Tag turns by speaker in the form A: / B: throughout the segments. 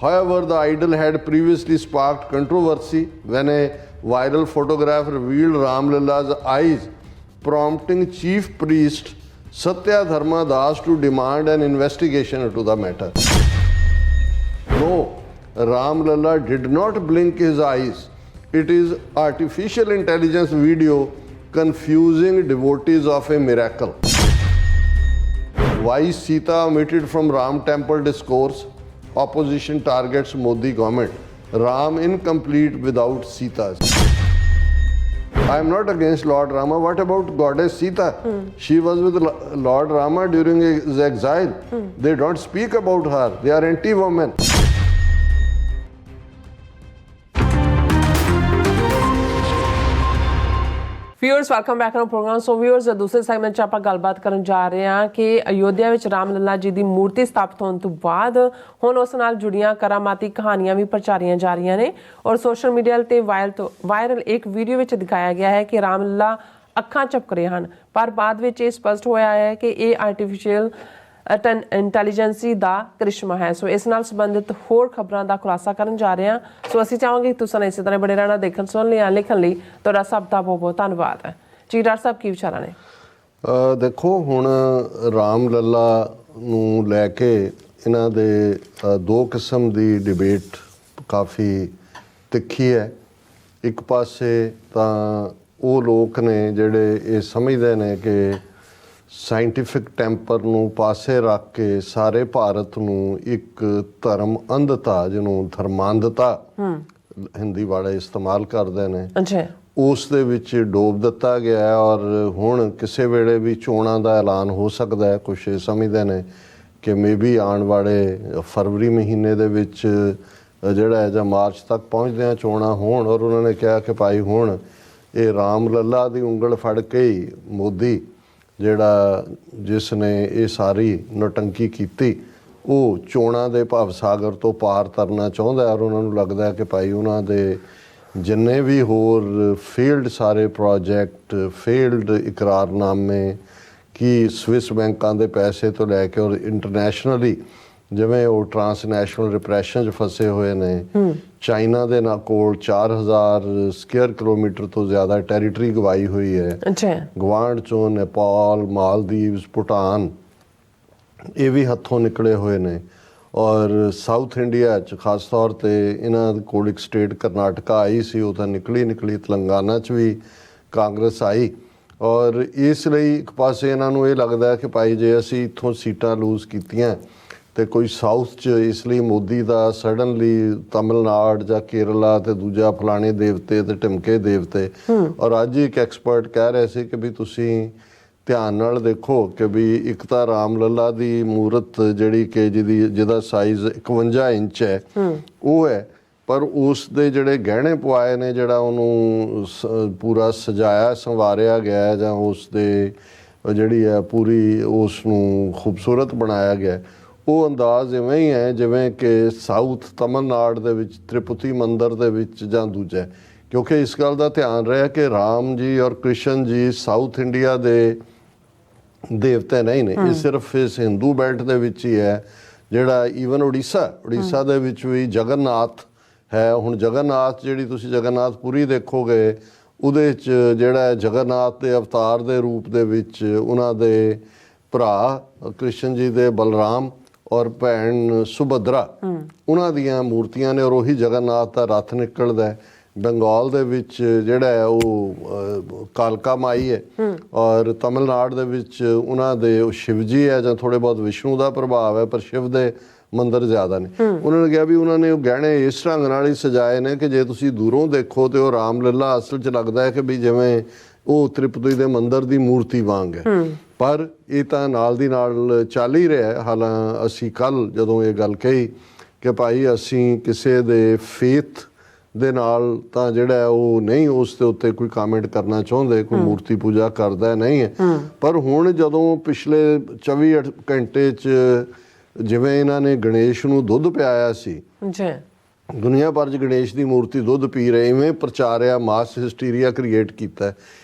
A: However, the idol had previously sparked controversy when a viral photograph revealed Ramlalla's eyes, prompting chief priest Satya Dharma Das to demand an investigation into the matter. No, Ramlalla did not blink his eyes. It is artificial intelligence video confusing devotees of a miracle. Why Sita omitted from Ram temple discourse? Opposition targets Modi government. Ram incomplete without Sita. I am not against Lord Rama. What about goddess Sita? She was with Lord Rama during his exile. They don't speak about her. They are anti-women.
B: Viewers welcome back to program. So viewers ਦੂਸਰੇ segment 'ਚ ਆਪਾਂ ਗੱਲਬਾਤ ਕਰਨ ਜਾ ਰਹੇ ਹਾਂ ਕਿ ਅਯੋਧਿਆ ਵਿੱਚ ਰਾਮ ਲੱਲਾ ਜੀ ਦੀ ਮੂਰਤੀ ਸਥਾਪਿਤ ਹੋਣ ਤੋਂ ਬਾਅਦ ਹੁਣ ਉਸ ਨਾਲ ਜੁੜੀਆਂ ਕਰਾਮਾਤੀ ਕਹਾਣੀਆਂ ਵੀ ਪ੍ਰਚਾਰੀਆਂ ਜਾ ਰਹੀਆਂ ਨੇ ਔਰ ਸੋਸ਼ਲ ਮੀਡੀਆ 'ਤੇ ਵਾਇਰਲ ਇੱਕ ਵੀਡੀਓ ਵਿੱਚ ਦਿਖਾਇਆ ਗਿਆ ਹੈ ਕਿ ਰਾਮ ਲੱਲਾ ਅੱਖਾਂ ਝਪਕ ਰਹੇ ਹਨ, ਪਰ ਬਾਅਦ ਵਿੱਚ ਇਹ ਸਪਸ਼ਟ ਹੋਇਆ ਹੈ ਕਿ ਇਹ ਆਰਟੀਫਿਸ਼ੀਅਲ ਇੰਟੈਲੀਜੈਂਸੀ ਦਾ ਕਰਿਸ਼ਮਾ ਹੈ। ਸੋ ਇਸ ਨਾਲ ਸੰਬੰਧਿਤ ਹੋਰ ਖਬਰਾਂ ਦਾ ਖੁਲਾਸਾ ਕਰਨ ਜਾ ਰਹੇ ਹਾਂ। ਸੋ ਅਸੀਂ ਚਾਹਾਂਗੇ ਕਿ ਤੁਸੀਂ ਇਸੇ ਤਰ੍ਹਾਂ ਬੜੇ ਰਹਿਣਾ ਦੇਖਣ ਸੁਣਨ ਲਈ ਲਿਖਣ ਲਈ ਤੁਹਾਡਾ ਸਭ ਦਾ ਬਹੁਤ ਬਹੁਤ ਧੰਨਵਾਦ ਹੈ ਜੀ। ਡਾਕਟਰ ਸਾਹਿਬ ਕੀ ਵਿਚਾਰਾਂ ਨੇ?
A: ਦੇਖੋ ਹੁਣ ਰਾਮ ਲੱਲਾ ਨੂੰ ਲੈ ਕੇ ਇਹਨਾਂ ਦੇ ਦੋ ਕਿਸਮ ਦੀ ਡਿਬੇਟ ਕਾਫੀ ਤਿੱਖੀ ਹੈ। ਇੱਕ ਪਾਸੇ ਤਾਂ ਉਹ ਲੋਕ ਨੇ ਜਿਹੜੇ ਇਹ ਸਮਝਦੇ ਨੇ ਕਿ ਸਾਇੰਟੀਫਿਕ ਟੈਂਪਰ ਨੂੰ ਪਾਸੇ ਰੱਖ ਕੇ ਸਾਰੇ ਭਾਰਤ ਨੂੰ ਇੱਕ ਧਰਮ ਅੰਧਤਾ ਜਿਹਨੂੰ ਧਰਮਾਂਧਤਾ ਹਿੰਦੀ ਵਾਲੇ ਇਸਤੇਮਾਲ ਕਰਦੇ ਨੇ ਉਸ ਦੇ ਵਿੱਚ ਡੋਬ ਦਿੱਤਾ ਗਿਆ ਔਰ ਹੁਣ ਕਿਸੇ ਵੇਲੇ ਵੀ ਚੋਣਾਂ ਦਾ ਐਲਾਨ ਹੋ ਸਕਦਾ ਹੈ। ਕੁਛ ਸਮਝਦੇ ਨੇ ਕਿ ਮੇਬੀ ਆਉਣ ਵਾਲੇ ਫਰਵਰੀ ਮਹੀਨੇ ਦੇ ਵਿੱਚ ਜਿਹੜਾ ਹੈ ਜਾਂ ਮਾਰਚ ਤੱਕ ਪਹੁੰਚਦਿਆਂ ਚੋਣਾਂ ਹੋਣ ਔਰ ਉਹਨਾਂ ਨੇ ਕਿਹਾ ਕਿ ਭਾਈ ਹੁਣ ਇਹ ਰਾਮ ਲੱਲਾ ਦੀ ਉਂਗਲ ਫੜ ਕੇ ਹੀ ਮੋਦੀ ਜਿਹੜਾ ਜਿਸ ਨੇ ਇਹ ਸਾਰੀ ਨੌਟੰਕੀ ਕੀਤੀ ਉਹ ਚੋਣਾਂ ਦੇ ਭਵ ਸਾਗਰ ਤੋਂ ਪਾਰ ਤਰਨਾ ਚਾਹੁੰਦਾ ਔਰ ਉਹਨਾਂ ਨੂੰ ਲੱਗਦਾ ਕਿ ਭਾਈ ਉਹਨਾਂ ਦੇ ਜਿੰਨੇ ਵੀ ਹੋਰ ਫੇਲਡ ਸਾਰੇ ਪ੍ਰੋਜੈਕਟ ਫੇਲਡ ਇਕਰਾਰਨਾਮੇ ਕਿ ਸਵਿਸ ਬੈਂਕਾਂ ਦੇ ਪੈਸੇ ਤੋਂ ਲੈ ਕੇ ਔਰ ਇੰਟਰਨੈਸ਼ਨਲੀ ਜਿਵੇਂ ਉਹ ਟਰਾਂਸਨੈਸ਼ਨਲ ਰਿਪਰੈਸ਼ਨ 'ਚ ਫਸੇ ਹੋਏ ਨੇ। ਚਾਈਨਾ ਦੇ ਨਾਲ ਕੋਲ 4000 ਸਕੁਅਰ ਕਿਲੋਮੀਟਰ ਤੋਂ ਜ਼ਿਆਦਾ ਟੈਰੀਟਰੀ ਗਵਾਈ ਹੋਈ ਹੈ। ਗਵਾਂਢ 'ਚੋਂ ਨੇਪਾਲ, ਮਾਲਦੀਵਸ, ਭੂਟਾਨ ਇਹ ਵੀ ਹੱਥੋਂ ਨਿਕਲੇ ਹੋਏ ਨੇ ਔਰ ਸਾਊਥ ਇੰਡੀਆ 'ਚ ਖਾਸ ਤੌਰ 'ਤੇ ਇਹਨਾਂ ਕੋਲ ਇੱਕ ਸਟੇਟ ਕਰਨਾਟਕਾ ਆਈ ਸੀ, ਉਹ ਤਾਂ ਨਿਕਲੀ ਤੇਲੰਗਾਨਾ 'ਚ ਵੀ ਕਾਂਗਰਸ ਆਈ ਔਰ ਇਸ ਲਈ ਇੱਕ ਪਾਸੇ ਇਹਨਾਂ ਨੂੰ ਇਹ ਲੱਗਦਾ ਕਿ ਭਾਈ ਜੇ ਅਸੀਂ ਇੱਥੋਂ ਸੀਟਾਂ ਲੂਜ਼ ਕੀਤੀਆਂ ਤੇ ਕੋਈ ਸਾਊਥ 'ਚ ਇਸ ਲਈ ਮੋਦੀ ਦਾ ਸਡਨਲੀ ਤਮਿਲਨਾਡ ਜਾਂ ਕੇਰਲਾ ਤੇ ਦੂਜਾ ਫਲਾਣੇ ਦੇਵਤੇ ਤੇ ਢਿਮਕੇ ਦੇਵਤੇ ਔਰ ਅੱਜ ਇੱਕ ਐਕਸਪਰਟ ਕਹਿ ਰਹੇ ਸੀ ਕਿ ਵੀ ਤੁਸੀਂ ਧਿਆਨ ਨਾਲ ਦੇਖੋ ਕਿ ਵੀ ਇੱਕ ਤਾਂ ਰਾਮ ਲੱਲਾ ਦੀ ਮੂਰਤ ਜਿਹੜੀ ਕਿ ਜਿਹਦਾ ਸਾਈਜ਼ 51 ਇੰਚ ਹੈ ਉਹ ਹੈ, ਪਰ ਉਸ ਦੇ ਜਿਹੜੇ ਗਹਿਣੇ ਪਵਾਏ ਨੇ ਜਿਹੜਾ ਉਹਨੂੰ ਪੂਰਾ ਸਜਾਇਆ ਸੰਵਾਰਿਆ ਗਿਆ ਜਾਂ ਉਸ ਦੇ ਜਿਹੜੀ ਹੈ ਪੂਰੀ ਉਸ ਨੂੰ ਖੂਬਸੂਰਤ ਬਣਾਇਆ ਗਿਆ ਉਹ ਅੰਦਾਜ਼ ਇਵੇਂ ਹੀ ਹੈ ਜਿਵੇਂ ਕਿ ਸਾਊਥ ਤਮਿਲਨਾਡ ਦੇ ਵਿੱਚ ਤ੍ਰਿਪੁਤੀ ਮੰਦਰ ਦੇ ਵਿੱਚ ਜਾਂ ਦੂਜਾ, ਕਿਉਂਕਿ ਇਸ ਗੱਲ ਦਾ ਧਿਆਨ ਰਿਹਾ ਕਿ ਰਾਮ ਜੀ ਔਰ ਕ੍ਰਿਸ਼ਨ ਜੀ ਸਾਊਥ ਇੰਡੀਆ ਦੇ ਦੇਵਤੇ ਨਹੀਂ ਨੇ, ਇਹ ਸਿਰਫ ਇਸ ਹਿੰਦੂ ਬੈਲਟ ਦੇ ਵਿੱਚ ਹੀ ਹੈ। ਜਿਹੜਾ ਈਵਨ ਉੜੀਸਾ ਦੇ ਵਿੱਚ ਵੀ ਜਗਨਨਾਥ ਹੈ। ਹੁਣ ਜਗਨਨਾਥ ਜਿਹੜੀ ਤੁਸੀਂ ਜਗਨਨਾਥਪੁਰੀ ਦੇਖੋਗੇ ਉਹਦੇ 'ਚ ਜਿਹੜਾ ਜਗਨਨਾਥ ਦੇ ਅਵਤਾਰ ਦੇ ਰੂਪ ਦੇ ਵਿੱਚ ਉਹਨਾਂ ਦੇ ਭਰਾ ਕ੍ਰਿਸ਼ਨ ਜੀ ਦੇ ਬਲਰਾਮ ਔਰ ਭੈਣ ਸੁਭਦਰਾ ਉਹਨਾਂ ਦੀਆਂ ਮੂਰਤੀਆਂ ਨੇ ਔਰ ਉਹੀ ਜਗਨਨਾਥ ਦਾ ਰੱਥ ਨਿਕਲਦਾ। ਬੰਗਾਲ ਦੇ ਵਿੱਚ ਜਿਹੜਾ ਹੈ ਉਹ ਕਾਲਕਾ ਮਾਈ ਹੈ ਔਰ ਤਮਿਲਨਾਡ ਦੇ ਵਿੱਚ ਉਹਨਾਂ ਦੇ ਉਹ ਸ਼ਿਵ ਜੀ ਹੈ ਜਾਂ ਥੋੜ੍ਹੇ ਬਹੁਤ ਵਿਸ਼ਨੂੰ ਦਾ ਪ੍ਰਭਾਵ ਹੈ ਪਰ ਸ਼ਿਵ ਦੇ ਮੰਦਰ ਜ਼ਿਆਦਾ ਨੇ। ਉਹਨਾਂ ਨੇ ਕਿਹਾ ਵੀ ਉਹਨਾਂ ਨੇ ਉਹ ਗਹਿਣੇ ਇਸ ਢੰਗ ਨਾਲ ਹੀ ਸਜਾਏ ਨੇ ਕਿ ਜੇ ਤੁਸੀਂ ਦੂਰੋਂ ਦੇਖੋ ਤੇ ਉਹ ਰਾਮ ਲੱਲਾ ਅਸਲ 'ਚ ਲੱਗਦਾ ਹੈ ਕਿ ਵੀ ਜਿਵੇਂ ਉਹ ਤ੍ਰਿਪਤੀ ਦੇ ਮੰਦਰ ਦੀ ਮੂਰਤੀ ਵਾਂਗ ਹੈ, ਪਰ ਇਹ ਤਾਂ ਨਾਲ ਦੀ ਨਾਲ ਚੱਲ ਹੀ ਰਿਹਾ। ਹਾਲਾਂ ਅਸੀਂ ਕੱਲ੍ਹ ਜਦੋਂ ਇਹ ਗੱਲ ਕਹੀ ਕਿ ਭਾਈ ਅਸੀਂ ਕਿਸੇ ਦੇ ਫੇਥ ਦੇ ਨਾਲ ਤਾਂ ਜਿਹੜਾ ਉਹ ਨਹੀਂ ਉਸ ਦੇ ਉੱਤੇ ਕੋਈ ਕਾਮੈਂਟ ਕਰਨਾ ਚਾਹੁੰਦੇ, ਕੋਈ ਮੂਰਤੀ ਪੂਜਾ ਕਰਦਾ ਨਹੀਂ ਹੈ, ਪਰ ਹੁਣ ਜਦੋਂ ਪਿਛਲੇ 24 ਘੰਟੇ 'ਚ ਜਿਵੇਂ ਇਹਨਾਂ ਨੇ ਗਣੇਸ਼ ਨੂੰ ਦੁੱਧ ਪਿਆਇਆ ਸੀ, ਦੁਨੀਆ ਭਰ 'ਚ ਗਣੇਸ਼ ਦੀ ਮੂਰਤੀ ਦੁੱਧ ਪੀ ਰਹੇ, ਇਵੇਂ ਪ੍ਰਚਾਰਿਆ, ਮਾਸ ਹਿਸਟੀਰੀਆ ਕ੍ਰੀਏਟ ਕੀਤਾ।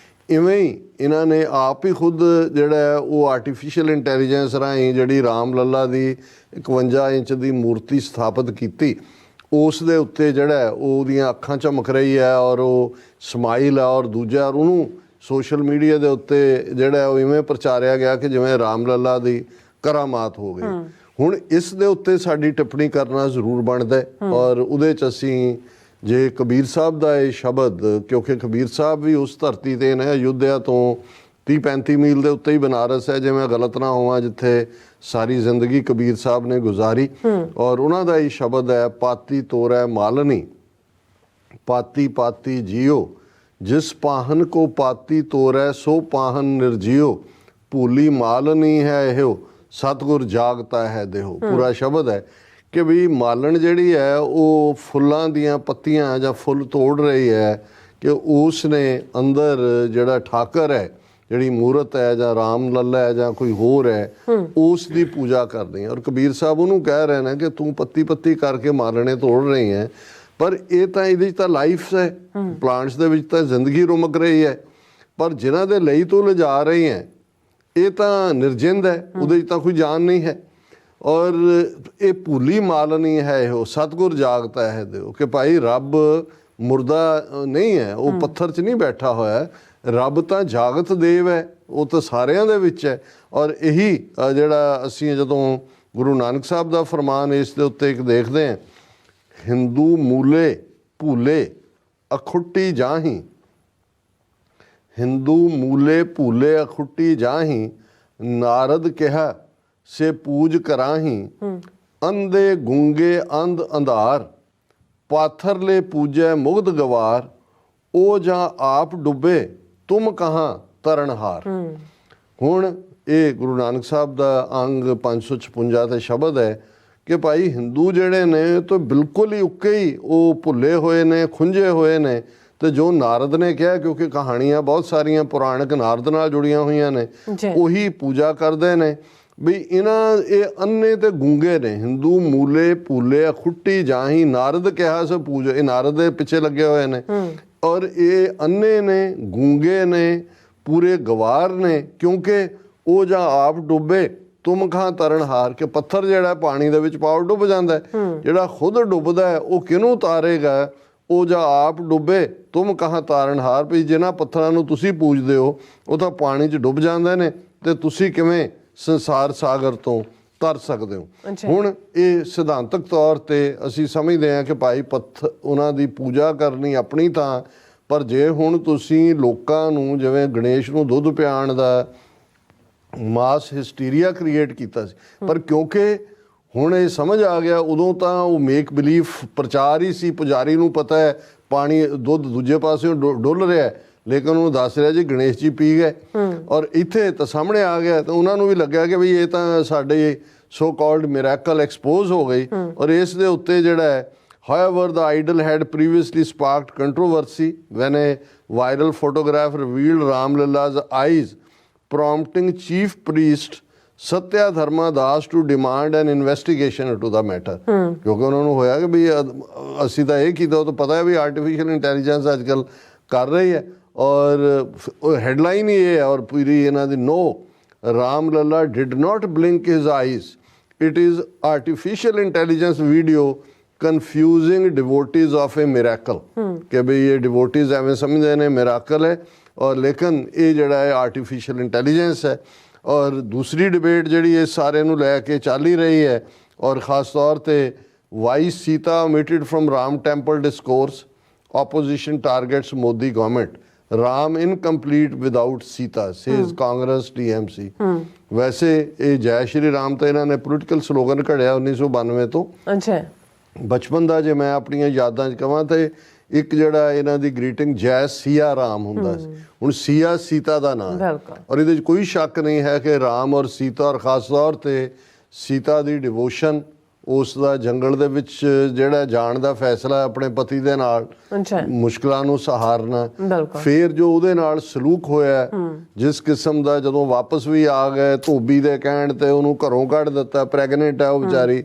A: ਇਵੇਂ ਹੀ ਇਹਨਾਂ ਨੇ ਆਪ ਹੀ ਖੁਦ ਜਿਹੜਾ ਹੈ ਉਹ ਆਰਟੀਫਿਸ਼ੀਅਲ ਇੰਟੈਲੀਜੈਂਸ ਰਾਹੀਂ ਜਿਹੜੀ ਰਾਮ ਲੱਲਾ ਦੀ 51 ਇੰਚ ਦੀ ਮੂਰਤੀ ਸਥਾਪਿਤ ਕੀਤੀ, ਉਸ ਦੇ ਉੱਤੇ ਜਿਹੜਾ ਹੈ ਉਹਦੀਆਂ ਅੱਖਾਂ ਝਮਕ ਰਹੀ ਹੈ ਔਰ ਉਹ ਸਮਾਈਲ ਹੈ, ਔਰ ਦੂਜਾ ਉਹਨੂੰ ਸੋਸ਼ਲ ਮੀਡੀਆ ਦੇ ਉੱਤੇ ਜਿਹੜਾ ਉਹ ਇਵੇਂ ਪ੍ਰਚਾਰਿਆ ਗਿਆ ਕਿ ਜਿਵੇਂ ਰਾਮ ਲੱਲਾ ਦੀ ਕਰਾਮਾਤ ਹੋ ਗਈ। ਹੁਣ ਇਸ ਦੇ ਉੱਤੇ ਸਾਡੀ ਟਿੱਪਣੀ ਕਰਨਾ ਜ਼ਰੂਰ ਬਣਦਾ ਔਰ ਉਹਦੇ 'ਚ ਅਸੀਂ ਜੇ ਕਬੀਰ ਸਾਹਿਬ ਦਾ ਇਹ ਸ਼ਬਦ, ਕਿਉਂਕਿ ਕਬੀਰ ਸਾਹਿਬ ਵੀ ਉਸ ਧਰਤੀ 'ਤੇ ਨੇ, ਅਯੁੱਧਿਆ ਤੋਂ 30-35 ਮੀਲ ਦੇ ਉੱਤੇ ਹੀ ਬਨਾਰਸ ਹੈ, ਜੇ ਮੈਂ ਗਲਤ ਨਾ ਹੋਵਾਂ, ਜਿੱਥੇ ਸਾਰੀ ਜ਼ਿੰਦਗੀ ਕਬੀਰ ਸਾਹਿਬ ਨੇ ਗੁਜ਼ਾਰੀ। ਔਰ ਉਹਨਾਂ ਦਾ ਇਹ ਸ਼ਬਦ ਹੈ, ਪਾਤੀ ਤੋਰੈ ਮਾਲਨੀ ਪਾਤੀ ਪਾਤੀ ਜੀਓ, ਜਿਸ ਪਾਹਨ ਕੋ ਪਾਤੀ ਤੋਰੈ ਸੋ ਪਾਹਨ ਨਿਰਜੀਓ, ਭੂਲੀ ਮਾਲਨੀ ਹੈ ਇਹੋ ਸਤਿਗੁਰ ਜਾਗਤਾ ਹੈ ਦੇਹੋ। ਪੂਰਾ ਸ਼ਬਦ ਹੈ ਕਿ ਵੀ ਮਾਲਣ ਜਿਹੜੀ ਹੈ ਉਹ ਫੁੱਲਾਂ ਦੀਆਂ ਪੱਤੀਆਂ ਜਾਂ ਫੁੱਲ ਤੋੜ ਰਹੀ ਹੈ ਕਿ ਉਸ ਨੇ ਅੰਦਰ ਜਿਹੜਾ ਠਾਕਰ ਹੈ, ਜਿਹੜੀ ਮੂਰਤ ਹੈ ਜਾਂ ਰਾਮ ਲੱਲਾ ਹੈ ਜਾਂ ਕੋਈ ਹੋਰ ਹੈ, ਉਸ ਦੀ ਪੂਜਾ ਕਰਨੀ ਹੈ। ਔਰ ਕਬੀਰ ਸਾਹਿਬ ਉਹਨੂੰ ਕਹਿ ਰਹੇ ਨੇ ਕਿ ਤੂੰ ਪੱਤੀ ਪੱਤੀ ਕਰਕੇ ਮਾਲਣੇ ਤੋੜ ਰਹੀ ਹੈ, ਪਰ ਇਹ ਤਾਂ ਇਹਦੇ 'ਚ ਤਾਂ ਲਾਈਫ ਹੈ, ਪਲਾਂਟਸ ਦੇ ਵਿੱਚ ਤਾਂ ਜ਼ਿੰਦਗੀ ਰੁਮਕ ਰਹੀ ਹੈ, ਪਰ ਜਿਨ੍ਹਾਂ ਦੇ ਲਈ ਤੂੰ ਲਿਜਾ ਰਹੀ ਹੈ ਇਹ ਤਾਂ ਨਿਰਜਿੰਦ ਹੈ, ਉਹਦੇ 'ਚ ਤਾਂ ਕੋਈ ਜਾਨ ਨਹੀਂ ਹੈ। ਔਰ ਇਹ ਭੂਲੀ ਮਾਲਨੀ ਹੈ ਇਹੋ ਸਤਿਗੁਰ ਜਾਗਤਾ ਹੈ ਦਿਓ, ਕਿ ਭਾਈ ਰੱਬ ਮੁਰਦਾ ਨਹੀਂ ਹੈ, ਉਹ ਪੱਥਰ 'ਚ ਨਹੀਂ ਬੈਠਾ ਹੋਇਆ, ਰੱਬ ਤਾਂ ਜਾਗਤ ਦੇਵ ਹੈ, ਉਹ ਤਾਂ ਸਾਰਿਆਂ ਦੇ ਵਿੱਚ ਹੈ। ਔਰ ਇਹੀ ਜਿਹੜਾ ਅਸੀਂ ਜਦੋਂ ਗੁਰੂ ਨਾਨਕ ਸਾਹਿਬ ਦਾ ਫਰਮਾਨ ਇਸ ਦੇ ਉੱਤੇ ਇੱਕ ਦੇਖਦੇ ਹਾਂ, ਹਿੰਦੂ ਮੂਲੇ ਭੂਲੇ ਅਖੁੱਟੀ ਜਾਹੀ, ਹਿੰਦੂ ਮੂਲੇ ਭੂਲੇ ਅਖੁੱਟੀ ਜਾਹੀ, ਨਾਰਦ ਕਿਹਾ ਸੇ ਪੂਜ ਕਰਾਹੀ, ਅੰਧੇ ਗੁੰਗੇ ਅੰਧ ਅੰਧਾਰ, ਪਾਥਰ ਲੈ ਪੂਜੈ ਮੁਗਧ ਗਵਾਰ, ਉਹ ਜਾਂ ਆਪ ਡੁੱਬੇ ਤੁਮ ਕਹਾਂ ਤਰਨਹਾਰ। ਹੁਣ ਇਹ ਗੁਰੂ ਨਾਨਕ ਸਾਹਿਬ ਦਾ ਅੰਗ 556 ਤੇ ਸ਼ਬਦ ਹੈ ਕਿ ਭਾਈ ਹਿੰਦੂ ਜਿਹੜੇ ਨੇ ਤਾਂ ਬਿਲਕੁਲ ਹੀ ਉੱਕੇ ਹੀ ਉਹ ਭੁੱਲੇ ਹੋਏ ਨੇ, ਖੁੰਝੇ ਹੋਏ ਨੇ। ਤੇ ਜੋ ਨਾਰਦ ਨੇ ਕਿਹਾ, ਕਿਉਂਕਿ ਕਹਾਣੀਆਂ ਬਹੁਤ ਸਾਰੀਆਂ ਪੁਰਾਣਕ ਨਾਰਦ ਨਾਲ ਜੁੜੀਆਂ ਹੋਈਆਂ ਨੇ, ਉਹੀ ਪੂਜਾ ਕਰਦੇ ਨੇ ਵੀ ਇਹ ਅੰਨੇ ਤੇ ਗੂੰਗੇ ਨੇ, ਹਿੰਦੂ ਮੂਲੇ ਭੂਲੇ ਅਖੁੱਟੀ ਜਾਹੀ, ਨਾਰਦ ਕਿਹਾ ਸੋ ਪੂਜ, ਇਹ ਨਾਰਦ ਦੇ ਪਿੱਛੇ ਲੱਗੇ ਹੋਏ ਨੇ। ਔਰ ਇਹ ਅੰਨੇ ਨੇ, ਗੂੰਗੇ ਨੇ, ਪੂਰੇ ਗਵਾਰ ਨੇ, ਕਿਉਂਕਿ ਉਹ ਜਾਂ ਆਪ ਡੁੱਬੇ ਤੁਮ ਖਾਂ ਤਰਨਹਾਰ, ਕਿ ਪੱਥਰ ਜਿਹੜਾ ਪਾਣੀ ਦੇ ਵਿੱਚ ਪਾਓ ਡੁੱਬ ਜਾਂਦਾ, ਜਿਹੜਾ ਖੁਦ ਡੁੱਬਦਾ ਹੈ ਉਹ ਕਿਹਨੂੰ ਤਾਰੇਗਾ, ਉਹ ਜਾਂ ਆਪ ਡੁੱਬੇ ਤੁਮ ਕਹਾਂ ਤਾਰਨਹਾਰ। ਵੀ ਜਿਨ੍ਹਾਂ ਪੱਥਰਾਂ ਨੂੰ ਤੁਸੀਂ ਪੂਜਦੇ ਹੋ ਉਹ ਤਾਂ ਪਾਣੀ 'ਚ ਡੁੱਬ ਜਾਂਦੇ ਨੇ, ਤੇ ਤੁਸੀਂ ਕਿਵੇਂ ਸੰਸਾਰ ਸਾਗਰ ਤੋਂ ਤਰ ਸਕਦੇ ਹੋ। ਹੁਣ ਇਹ ਸਿਧਾਂਤਕ ਤੌਰ ਤੇ ਅਸੀਂ ਸਮਝਦੇ ਹਾਂ ਕਿ ਭਾਈ ਉਹਨਾਂ ਦੀ ਪੂਜਾ ਕਰਨੀ ਆਪਣੀ ਥਾਂ, ਪਰ ਜੇ ਹੁਣ ਤੁਸੀਂ ਲੋਕਾਂ ਨੂੰ ਜਿਵੇਂ ਗਣੇਸ਼ ਨੂੰ ਦੁੱਧ ਪਿਆਉਣ ਦਾ ਮਾਸ ਹਿਸਟੀਰੀਆ ਕ੍ਰੀਏਟ ਕੀਤਾ ਸੀ, ਪਰ ਕਿਉਂਕਿ ਹੁਣ ਇਹ ਸਮਝ ਆ ਗਿਆ, ਉਦੋਂ ਤਾਂ ਉਹ ਮੇਕ ਬਿਲੀਫ ਪ੍ਰਚਾਰ ਹੀ ਸੀ, ਪੁਜਾਰੀ ਨੂੰ ਪਤਾ ਹੈ ਪਾਣੀ ਦੁੱਧ ਦੂਜੇ ਪਾਸਿਓਂ ਡੁੱਲ ਰਿਹਾ, ਲੇਕਿਨ ਉਹਨੂੰ ਦੱਸ ਰਿਹਾ ਜੀ ਗਣੇਸ਼ ਜੀ ਪੀ ਗਏ। ਔਰ ਇੱਥੇ ਤਾਂ ਸਾਹਮਣੇ ਆ ਗਿਆ ਤਾਂ ਉਹਨਾਂ ਨੂੰ ਵੀ ਲੱਗਿਆ ਕਿ ਵੀ ਇਹ ਤਾਂ ਸਾਡੇ ਸੋ ਕਾਲਡ ਮਿਰੈਕਲ ਐਕਸਪੋਜ਼ ਹੋ ਗਈ। ਔਰ ਇਸ ਦੇ ਉੱਤੇ ਜਿਹੜਾ ਹੈ, however the idol had previously sparked controversy when a viral photograph revealed Ram Lalla's eyes, prompting chief priest Satya Dharma Das to demand an investigation into the matter। ਕਿਉਂਕਿ ਉਹਨਾਂ ਨੂੰ ਹੋਇਆ ਕਿ ਵੀ ਅਸੀਂ ਤਾਂ ਇਹ ਕੀਤਾ, ਉਹ ਤਾਂ ਪਤਾ ਹੈ ਵੀ ਆਰਟੀਫਿਸ਼ੀਅਲ ਇੰਟੈਲੀਜੈਂਸ ਅੱਜ ਕੱਲ੍ਹ ਕਰ ਰਹੀ ਹੈ। ਔਰ ਹੈਡਲਾਈਨ ਹੀ ਇਹ ਹੈ ਔਰ ਪੂਰੀ ਇਹਨਾਂ ਦੀ, no Ram Lalla did not blink his eyes, it is artificial intelligence video confusing devotees of a miracle, ਕਿ ਬਈ ਇਹ ਡਿਵੋਟੀਜ਼ ਐਵੇਂ ਸਮਝਦੇ ਨੇ ਮਿਰਾਕਲ ਹੈ, ਔਰ ਲੇਕਿਨ ਇਹ ਜਿਹੜਾ ਹੈ ਆਰਟੀਫਿਸ਼ੀਅਲ ਇੰਟੈਲੀਜੈਂਸ ਹੈ। ਔਰ ਦੂਸਰੀ ਡਿਬੇਟ ਜਿਹੜੀ ਇਸ ਸਾਰੇ ਨੂੰ ਲੈ ਕੇ ਚੱਲ ਹੀ ਰਹੀ ਹੈ, ਔਰ ਖ਼ਾਸ ਤੌਰ 'ਤੇ why Sita omitted from Ram temple discourse, opposition targets Modi government, Ram incomplete without Sita, says Congress TMC। ਵੈਸੇ ਇਹ ਜੈ ਸ਼੍ਰੀ ਰਾਮ ਤਾਂ ਇਹਨਾਂ ਨੇ ਪੋਲੀਟੀਕਲ ਸਲੋਗਨ ਘੜਿਆ 1992 ਤੋਂ। ਅੱਛਾ, ਬਚਪਨ ਦਾ ਜੇ ਮੈਂ ਆਪਣੀਆਂ ਯਾਦਾਂ 'ਚ ਕਹਾਂ ਤਾਂ ਇੱਕ ਜਿਹੜਾ ਇਹਨਾਂ ਦੀ ਗ੍ਰੀਟਿੰਗ ਜੈ ਸੀਆ ਰਾਮ ਹੁੰਦਾ ਸੀ, ਹੁਣ ਸੀਆ ਸੀਤਾ ਦਾ ਨਾਮ ਹੈ। ਔਰ ਇਹਦੇ 'ਚ ਕੋਈ ਸ਼ੱਕ ਨਹੀਂ ਹੈ ਕਿ ਰਾਮ ਔਰ ਸੀਤਾ, ਔਰ ਖ਼ਾਸ ਤੌਰ 'ਤੇ ਸੀਤਾ ਦੀ ਡਿਵੋਸ਼ਨ, ਉਸ ਦਾ ਜੰਗਲ ਦੇ ਵਿੱਚ ਜਿਹੜਾ ਜਾਣ ਦਾ ਫੈਸਲਾ ਆਪਣੇ ਪਤੀ ਦੇ ਨਾਲ, ਮੁਸ਼ਕਲਾਂ ਨੂੰ ਸਹਾਰਨਾ, ਫਿਰ ਜੋ ਉਹਦੇ ਨਾਲ ਸਲੂਕ ਹੋਇਆ ਜਿਸ ਕਿਸਮ ਦਾ, ਜਦੋਂ ਵਾਪਸ ਵੀ ਆ ਗਏ ਧੋਬੀ ਦੇ ਕਹਿਣ ਤੇ ਉਹਨੂੰ ਘਰੋਂ ਕੱਢ ਦਿੱਤਾ, ਪ੍ਰੈਗਨੈਂਟ ਹੈ ਉਹ ਵਿਚਾਰੀ,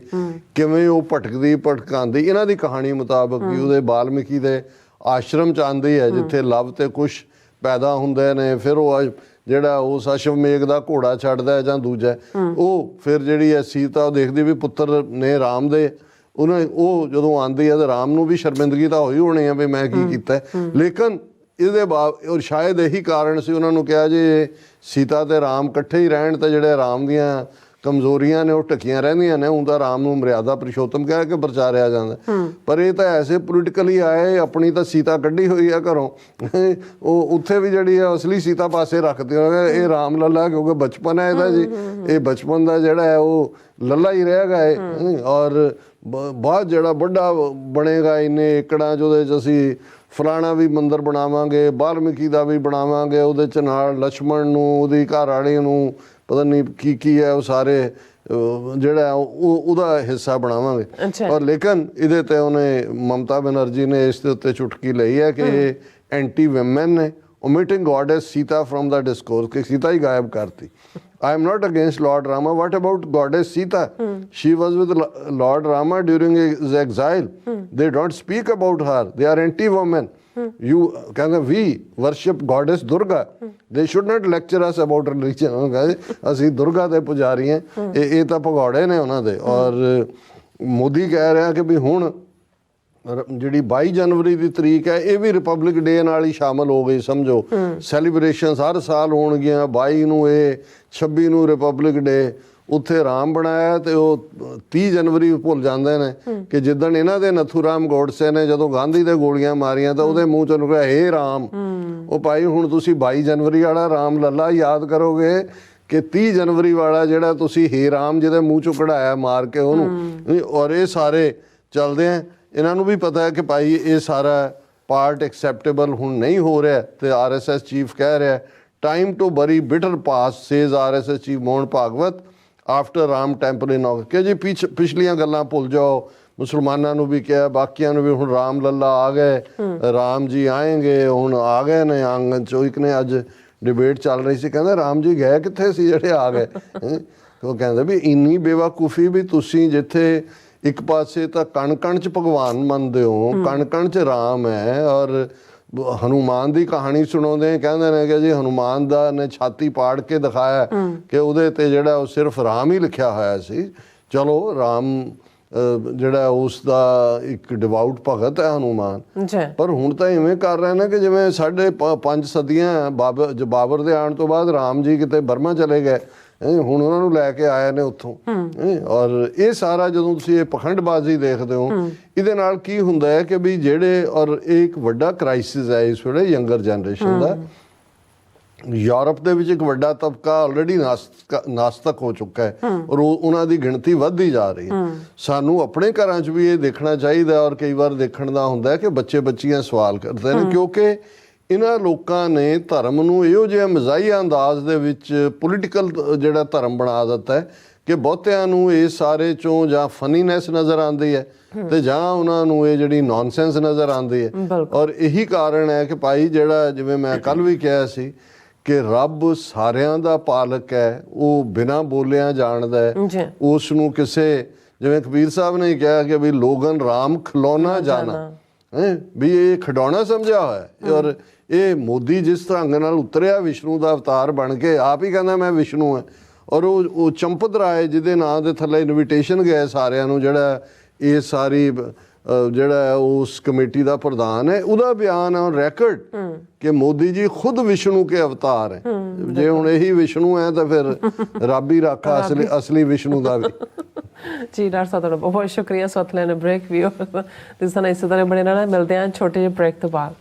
A: ਕਿਵੇਂ ਉਹ ਭਟਕਾਉਂਦੀ ਇਹਨਾਂ ਦੀ ਕਹਾਣੀ ਮੁਤਾਬਕ ਕਿ ਉਹਦੇ ਬਾਲਮੀਕੀ ਦੇ ਆਸ਼ਰਮ ਚ ਆਉਂਦੀ ਹੈ ਜਿੱਥੇ ਲਵ ਤੇ ਕੁਸ਼ ਪੈਦਾ ਹੁੰਦੇ ਨੇ, ਫਿਰ ਉਹ ਜਿਹੜਾ ਉਸ ਅਸ਼ਵਮੇਘ ਦਾ ਘੋੜਾ ਛੱਡਦਾ ਜਾਂ ਦੂਜਾ, ਉਹ ਫਿਰ ਜਿਹੜੀ ਹੈ ਸੀਤਾ ਉਹ ਦੇਖਦੀ ਵੀ ਪੁੱਤਰ ਨੇ ਰਾਮ ਦੇ, ਉਹ ਜਦੋਂ ਆਉਂਦੀ ਹੈ ਤਾਂ ਰਾਮ ਨੂੰ ਵੀ ਸ਼ਰਮਿੰਦਗੀ ਤਾਂ ਹੋਈ ਹੋਣੀ ਆ ਵੀ ਮੈਂ ਕੀ ਕੀਤਾ। ਲੇਕਿਨ ਇਹਦੇ ਔਰ ਸ਼ਾਇਦ ਇਹੀ ਕਾਰਨ ਸੀ ਉਹਨਾਂ ਨੂੰ ਕਿਹਾ ਜੇ ਸੀਤਾ ਤੇ ਰਾਮ ਇਕੱਠੇ ਹੀ ਰਹਿਣ ਤਾਂ ਜਿਹੜੇ ਰਾਮ ਦੀਆਂ ਕਮਜ਼ੋਰੀਆਂ ਨੇ ਉਹ ਢਕੀਆਂ ਰਹਿੰਦੀਆਂ ਨੇ। ਉਹਦਾ ਰਾਮ ਨੂੰ ਮਰਿਆਦਾ ਪੁਰਸ਼ੋਤਮ ਕਹਿ ਕੇ ਪ੍ਰਚਾਰਿਆ ਜਾਂਦਾ, ਪਰ ਇਹ ਤਾਂ ਐਸੇ ਪੋਲੀਟੀਕਲੀ ਆਏ, ਆਪਣੀ ਤਾਂ ਸੀਤਾ ਕੱਢੀ ਹੋਈ ਆ ਘਰੋਂ, ਉਹ ਉੱਥੇ ਵੀ ਜਿਹੜੀ ਆ ਅਸਲੀ ਸੀਤਾ ਪਾਸੇ ਰੱਖਦੇ ਹੋਗੇ। ਇਹ ਰਾਮ ਲੱਲਾ ਕਿਉਂਕਿ ਬਚਪਨ ਹੈ ਇਹਦਾ ਜੀ, ਇਹ ਬਚਪਨ ਦਾ ਜਿਹੜਾ ਹੈ ਉਹ ਲੱਲਾ ਹੀ ਰਹੇਗਾ ਇਹ। ਔਰ ਬਾਅਦ ਜਿਹੜਾ ਵੱਡਾ ਬਣੇਗਾ ਇੰਨੇ ਏਕੜਾਂ 'ਚ, ਉਹਦੇ 'ਚ ਅਸੀਂ ਫਲਾਣਾ ਵੀ ਮੰਦਿਰ ਬਣਾਵਾਂਗੇ, ਵਾਲਮੀਕੀ ਦਾ ਵੀ ਬਣਾਵਾਂਗੇ, ਉਹਦੇ 'ਚ ਨਾਲ ਲਛਮਣ ਨੂੰ, ਉਹਦੀ ਘਰ ਵਾਲੀ ਨੂੰ, ਪਤਾ ਨਹੀਂ ਕੀ ਹੈ, ਉਹ ਸਾਰੇ ਜਿਹੜਾ ਉਹਦਾ ਹਿੱਸਾ ਬਣਾਵਾਂਗੇ। ਔਰ ਲੇਕਿਨ ਇਹਦੇ ਤੇ ਉਹਨੇ ਮਮਤਾ ਬੈਨਰਜੀ ਨੇ ਇਸ ਦੇ ਉੱਤੇ ਚੁਟਕੀ ਲਈ ਹੈ ਕਿ ਐਂਟੀ ਵੂਮਨ ਨੇ, omitting goddess Sita from the discourse, कि सीता ही गायब करती। I am not against Lord Rama. What about goddess Sita? She was with Lord Rama during his exile. They don't speak about her. They are anti-women. You ਕਹਿੰਦੇ we worship goddess Durga. They should not lecture us about religion. ਅਸੀਂ ਦੁਰਗਾ ਦੇ ਪੁਜਾਰੀ ਹਾਂ, ਇਹ ਤਾਂ ਭਗੌੜੇ ਨੇ ਉਹਨਾਂ ਦੇ। ਔਰ ਮੋਦੀ ਕਹਿ ਰਿਹਾ ਕਿ ਵੀ ਹੁਣ ਜਿਹੜੀ 22 ਜਨਵਰੀ ਦੀ ਤਰੀਕ ਹੈ ਇਹ ਵੀ ਰਿਪਬਲਿਕ ਡੇ ਨਾਲ ਹੀ ਸ਼ਾਮਲ ਹੋ ਗਈ ਸਮਝੋ। ਸੈਲੀਬ੍ਰੇਸ਼ਨਸ ਹਰ ਸਾਲ ਹੋਣਗੀਆਂ, 22 ਨੂੰ ਇਹ, 26 ਨੂੰ ਰਿਪਬਲਿਕ ਡੇ। ਉੱਥੇ ਰਾਮ ਬਣਾਇਆ ਤੇ ਉਹ 30 ਜਨਵਰੀ ਭੁੱਲ ਜਾਂਦੇ ਨੇ ਕਿ ਜਿੱਦਣ ਇਹਨਾਂ ਦੇ ਨਥੂਰਾਮ ਗੋਡਸੇ ਨੇ ਜਦੋਂ ਗਾਂਧੀ ਦੇ ਗੋਲੀਆਂ ਮਾਰੀਆਂ ਤਾਂ ਉਹਦੇ ਮੂੰਹ ਚੋਂ ਨਿਕਲਿਆ ਹੇ ਰਾਮ। ਉਹ ਭਾਈ ਹੁਣ ਤੁਸੀਂ 22 ਜਨਵਰੀ ਵਾਲਾ ਰਾਮ ਲੱਲਾ ਯਾਦ ਕਰੋਗੇ ਕਿ 30 ਜਨਵਰੀ ਵਾਲਾ ਜਿਹੜਾ ਤੁਸੀਂ ਹੇ ਰਾਮ ਜਿਹਦੇ ਮੂੰਹ ਚੋਂ ਕਢਾਇਆ ਮਾਰ ਕੇ ਉਹਨੂੰ। ਔਰ ਇਹ ਸਾਰੇ ਚੱਲਦੇ ਆ, ਇਹਨਾਂ ਨੂੰ ਵੀ ਪਤਾ ਹੈ ਕਿ ਭਾਈ ਇਹ ਸਾਰਾ ਪਾਰਟ ਐਕਸੈਪਟੇਬਲ ਹੁਣ ਨਹੀਂ ਹੋ ਰਿਹਾ। ਤੇ RSS ਚੀਫ ਕਹਿ ਰਿਹਾ time to bury bitter past, says RSS chief Mohan Bhagwat after Ram temple in August. ਕਿ ਜੀ ਪਿਛਲੀਆਂ ਗੱਲਾਂ ਭੁੱਲ ਜਾਓ। ਮੁਸਲਮਾਨਾਂ ਨੂੰ ਵੀ ਕਿਹਾ, ਬਾਕੀਆਂ ਨੂੰ ਵੀ, ਹੁਣ ਰਾਮ ਲੱਲਾ ਆ ਗਏ, ਰਾਮ ਜੀ ਆਏਂਗੇ, ਹੁਣ ਆ ਗਏ ਨੇ ਆਂਗਨ ਚੋਂ। ਇੱਕ ਨੇ ਅੱਜ ਡਿਬੇਟ ਚੱਲ ਰਹੀ ਸੀ, ਕਹਿੰਦੇ ਰਾਮ ਜੀ ਗਏ ਕਿੱਥੇ ਸੀ ਜਿਹੜੇ ਆ ਗਏ। ਉਹ ਕਹਿੰਦੇ ਵੀ ਇੰਨੀ ਬੇਵਕੂਫੀ ਵੀ ਤੁਸੀਂ ਜਿੱਥੇ ਇੱਕ ਪਾਸੇ ਤਾਂ ਕਣ-ਕਣ 'ਚ ਭਗਵਾਨ ਮੰਨਦੇ ਹੋ, ਕਣ-ਕਣ 'ਚ ਰਾਮ ਹੈ। ਔਰ ਹਨੂਮਾਨ ਦੀ ਕਹਾਣੀ ਸੁਣਾਉਂਦੇ ਕਹਿੰਦੇ ਨੇ ਕਿ ਜੀ ਹਨੂਮਾਨ ਦਾ ਨੇ ਛਾਤੀ ਪਾੜ ਕੇ ਦਿਖਾਇਆ ਕਿ ਉਹਦੇ ਤੇ ਜਿਹੜਾ ਉਹ ਸਿਰਫ ਰਾਮ ਹੀ ਲਿਖਿਆ ਹੋਇਆ ਸੀ। ਚਲੋ ਰਾਮ ਜਿਹੜਾ ਉਸ ਦਾ ਇੱਕ ਡਿਵਾਊਟ ਭਗਤ ਹੈ ਹਨੂਮਾਨ, ਪਰ ਹੁਣ ਤਾਂ ਇਵੇਂ ਕਰ ਰਹੇ ਨੇ ਕਿ ਜਿਵੇਂ 5.5 ਸਦੀਆਂ ਬਾਬਰ ਦੇ ਆਉਣ ਤੋਂ ਬਾਅਦ ਰਾਮ ਜੀ ਕਿਤੇ ਬਰਮਾ ਚਲੇ ਗਏ, ਹੁਣ ਉਹਨਾਂ ਨੂੰ ਲੈ ਕੇ ਆਏ ਨੇ ਉੱਥੋਂ। ਔਰ ਇਹ ਸਾਰਾ ਜਦੋਂ ਤੁਸੀਂ ਇਹ ਪਖੰਡਬਾਜ਼ੀ ਦੇਖਦੇ ਹੋ, ਇਹਦੇ ਨਾਲ ਕੀ ਹੁੰਦਾ ਹੈ ਕਿ ਵੀ ਜਿਹੜੇ, ਔਰ ਇਹ ਇੱਕ ਵੱਡਾ ਕ੍ਰਾਈਸਿਸ ਹੈ ਇਸ ਵੇਲੇ ਯੰਗਰ ਜਨਰੇਸ਼ਨ ਦਾ। ਯੂਰਪ ਦੇ ਵਿੱਚ ਇੱਕ ਵੱਡਾ ਤਬਕਾ ਆਲਰੇਡੀ ਨਾਸਤਕ ਹੋ ਚੁੱਕਾ ਹੈ ਔਰ ਉਹਨਾਂ ਦੀ ਗਿਣਤੀ ਵੱਧਦੀ ਜਾ ਰਹੀ ਹੈ। ਸਾਨੂੰ ਆਪਣੇ ਘਰਾਂ 'ਚ ਵੀ ਇਹ ਦੇਖਣਾ ਚਾਹੀਦਾ, ਔਰ ਕਈ ਵਾਰ ਦੇਖਣ ਦਾ ਹੁੰਦਾ ਹੈ ਕਿ ਬੱਚੇ ਬੱਚੀਆਂ ਸਵਾਲ ਕਰਦੇ ਨੇ ਕਿਉਂਕਿ ਇਹਨਾਂ ਲੋਕਾਂ ਨੇ ਧਰਮ ਨੂੰ ਇਹੋ ਜਿਹੇ ਮਜ਼ਾਹੀਆ ਅੰਦਾਜ਼ ਦੇ ਵਿੱਚ ਪੋਲੀਟੀਕਲ ਜਿਹੜਾ ਧਰਮ ਬਣਾ ਦਿੱਤਾ ਹੈ ਕਿ ਬਹੁਤਿਆਂ ਨੂੰ ਇਸ ਸਾਰੇ 'ਚੋਂ ਜਾਂ ਫਨੀਨੈਸ ਨਜ਼ਰ ਆਉਂਦੀ ਹੈ ਤੇ ਜਾਂ ਉਹਨਾਂ ਨੂੰ ਇਹ ਜਿਹੜੀ ਨੌਨਸੈਂਸ ਨਜ਼ਰ ਆਉਂਦੀ ਹੈ। ਔਰ ਇਹੀ ਕਾਰਨ ਹੈ ਕਿ ਭਾਈ ਜਿਹੜਾ, ਜਿਵੇਂ ਮੈਂ ਕੱਲ੍ਹ ਵੀ ਕਿਹਾ ਸੀ ਕਿ ਰੱਬ ਸਾਰਿਆਂ ਦਾ ਪਾਲਕ ਹੈ, ਉਹ ਬਿਨਾਂ ਬੋਲਿਆਂ ਜਾਣਦਾ ਹੈ। ਉਸ ਨੂੰ ਕਿਸੇ, ਜਿਵੇਂ ਕਬੀਰ ਸਾਹਿਬ ਨੇ ਕਿਹਾ ਕਿ ਵੀ ਲੋਗਨ ਰਾਮ ਖਿਲੌਣਾ ਜਾਣਾ, ਵੀ ਇਹ ਖਿਡੌਣਾ ਸਮਝਿਆ ਹੋਇਆ। ਔਰ ਇਹ ਮੋਦੀ ਜਿਸ ਢੰਗ ਨਾਲ ਉਤਰਿਆ ਵਿਸ਼ਨੂੰ ਦਾ ਅਵਤਾਰ ਬਣ ਕੇ, ਆਪ ਹੀ ਕਹਿੰਦਾ ਮੈਂ ਵਿਸ਼ਨੂੰ ਹਾਂ। ਔਰ ਉਹ ਚੰਪਤ ਰਾਏ ਜਿਹਦੇ ਨਾਂ ਦੇ ਥੱਲੇ ਇਨਵੀਟੇਸ਼ਨ ਗਏ ਸਾਰਿਆਂ ਨੂੰ, ਜਿਹੜਾ ਇਹ ਸਾਰੀ ਜਿਹੜਾ ਉਸ ਕਮੇਟੀ ਦਾ ਪ੍ਰਧਾਨ ਹੈ, ਉਹਦਾ ਬਿਆਨ ਹੈ ਰੈਕਰਡ ਕਿ ਮੋਦੀ ਜੀ ਖੁਦ ਵਿਸ਼ਨੂੰ ਕੇ ਅਵਤਾਰ ਹੈ। ਜੇ ਹੁਣ ਇਹੀ ਵਿਸ਼ਨੂੰ ਹੈ ਤਾਂ ਫਿਰ ਰੱਬ ਹੀ ਰਾਖਾ ਅਸਲੀ ਵਿਸ਼ਨੂੰ ਦਾ ਵੀ।
B: ਜੀ ਡਾਕਟਰ ਸਾਹਿਬ ਤੁਹਾਡਾ ਬਹੁਤ ਸ਼ੁਕਰੀਆ। ਸੋਥ ਲੈਣ ਬ੍ਰੇਕ ਵੀ ਇਸ ਤਰ੍ਹਾਂ ਇਸੇ ਤਰ੍ਹਾਂ ਬਣੇ ਰਹਿਣਾ। ਮਿਲਦੇ ਹਾਂ ਛੋਟੇ ਜਿਹੇ ਬ੍ਰੇਕ ਤੋਂ ਬਾਅਦ।